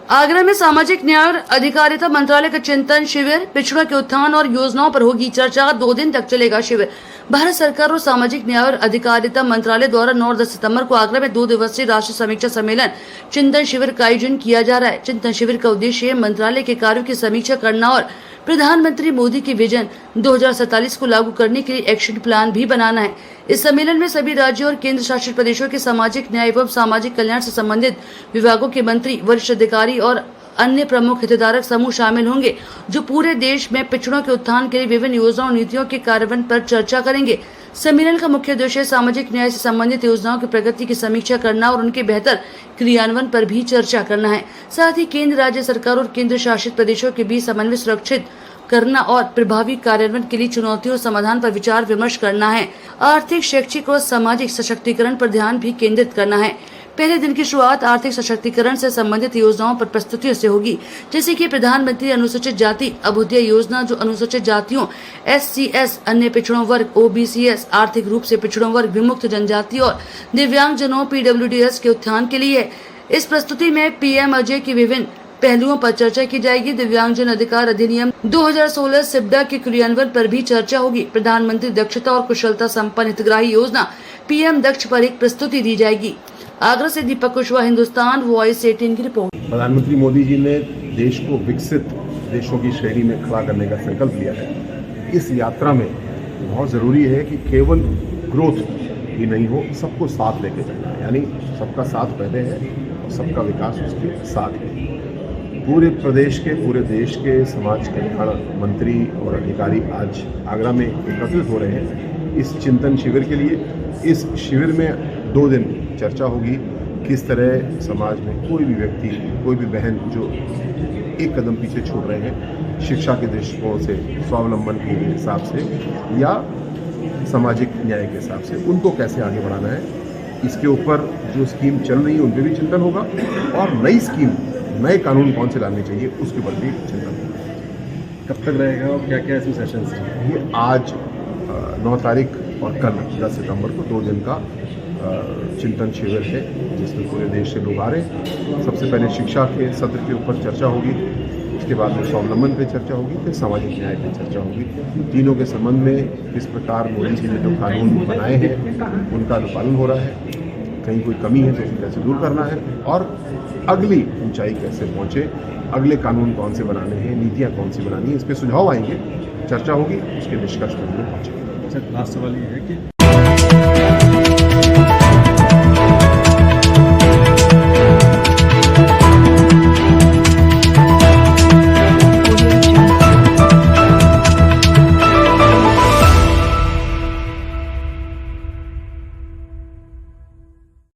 आगरा में सामाजिक न्याय और अधिकारिता मंत्रालय का चिंतन शिविर, पिछड़ा के उत्थान और योजनाओं पर होगी चर्चा। 2 दिन तक चलेगा शिविर। भारत सरकार और सामाजिक न्याय और अधिकारिता मंत्रालय द्वारा 9 और 10 सितंबर को आगरा में 2 दिवसीय राष्ट्रीय समीक्षा सम्मेलन चिंतन शिविर का आयोजन किया जा रहा है। चिंतन शिविर का उद्देश्य मंत्रालय के कार्यों की समीक्षा करना और प्रधानमंत्री मोदी की विजन 2047 को लागू करने के लिए एक्शन प्लान भी बनाना है। इस सम्मेलन में सभी राज्यों और केंद्र शासित प्रदेशों के सामाजिक न्याय एवं सामाजिक कल्याण से संबंधित विभागों के मंत्री, वरिष्ठ अधिकारी और अन्य प्रमुख हितधारक समूह शामिल होंगे, जो पूरे देश में पिछड़ों के उत्थान के लिए विभिन्न योजनाओं और नीतियों के कार्यान्वयन पर चर्चा करेंगे। सम्मेलन का मुख्य उद्देश्य सामाजिक न्याय से संबंधित योजनाओं की प्रगति की समीक्षा करना और उनके बेहतर क्रियान्वयन पर भी चर्चा करना है। साथ ही केंद्र, राज्य सरकार और केंद्र शासित प्रदेशों के बीच समन्वय सुरक्षित करना और प्रभावी कार्यान्वयन के लिए चुनौतियों और समाधान पर विचार विमर्श करना है। आर्थिक, शैक्षिक और सामाजिक सशक्तिकरण पर ध्यान भी केंद्रित करना है। पहले दिन की शुरुआत आर्थिक सशक्तिकरण से संबंधित योजनाओं पर प्रस्तुतियों से होगी, जैसे कि प्रधानमंत्री अनुसूचित जाति अभ्युदय योजना, जो अनुसूचित जातियों, SCS, अन्य पिछड़ों वर्ग, OBCS, आर्थिक रूप से पिछड़ों वर्ग, विमुक्त जनजाति और दिव्यांगजनों, PWDS के उत्थान के लिए है। इस प्रस्तुति में PM अजय की विभिन्न पहलुओं पर चर्चा की जाएगी। दिव्यांगजन अधिकार अधिनियम 2016 सिब्डा के क्रियान्वयन पर भी चर्चा होगी। प्रधानमंत्री दक्षता और कुशलता संपन्न हितग्राही योजना PM दक्ष पर एक प्रस्तुति दी जाएगी। आगरा से दीपक कुशवाहा, हिंदुस्तान वॉइस 18 की रिपोर्ट। प्रधानमंत्री मोदी जी ने देश को विकसित देशों की श्रेणी में खड़ा करने का संकल्प लिया है। इस यात्रा में बहुत ज़रूरी है कि केवल ग्रोथ ही नहीं हो, सबको साथ लेके चलना है, यानी सबका साथ पहले है और सबका विकास उसके साथ है। पूरे प्रदेश के, पूरे देश के समाज कल्याण मंत्री और अधिकारी आज आगरा में एकत्रित हो रहे हैं इस चिंतन शिविर के लिए। इस शिविर में 2 दिन चर्चा होगी, किस तरह समाज में कोई भी व्यक्ति, कोई भी बहन जो एक कदम पीछे छोड़ रहे हैं शिक्षा के दृष्टिकोण से, स्वावलंबन के हिसाब से या सामाजिक न्याय के हिसाब से, उनको कैसे आगे बढ़ाना है। इसके ऊपर जो स्कीम चल रही है उन पर भी चिंतन होगा और नई स्कीम, नए कानून कौन से लाने चाहिए उसके ऊपर भी चिंतन होगा। कब तक रहेगा और क्या क्या इसमें सेशंस हैं? ये आज 9 तारीख और कल 10 सितंबर को 2 दिन का चिंतन शिविर है, जिसमें पूरे देश से लोग आ रहे हैं। सबसे पहले शिक्षा के सत्र के ऊपर चर्चा होगी, उसके बाद में स्वावलंबन पे चर्चा होगी, फिर सामाजिक न्याय पे चर्चा होगी। तीनों के संबंध में किस प्रकार मोदी जी ने जो कानून बनाए हैं उनका अनुपालन हो रहा है, कहीं कोई कमी है तो उसे कैसे दूर करना है और अगली ऊंचाई कैसे पहुँचे, अगले कानून कौन से बनाने हैं, नीतियाँ कौन सी बनानी है, इस पर सुझाव आएंगे, चर्चा होगी, उसके निष्कर्ष पर पहुँचेंगे। लास्ट सवाल ये है कि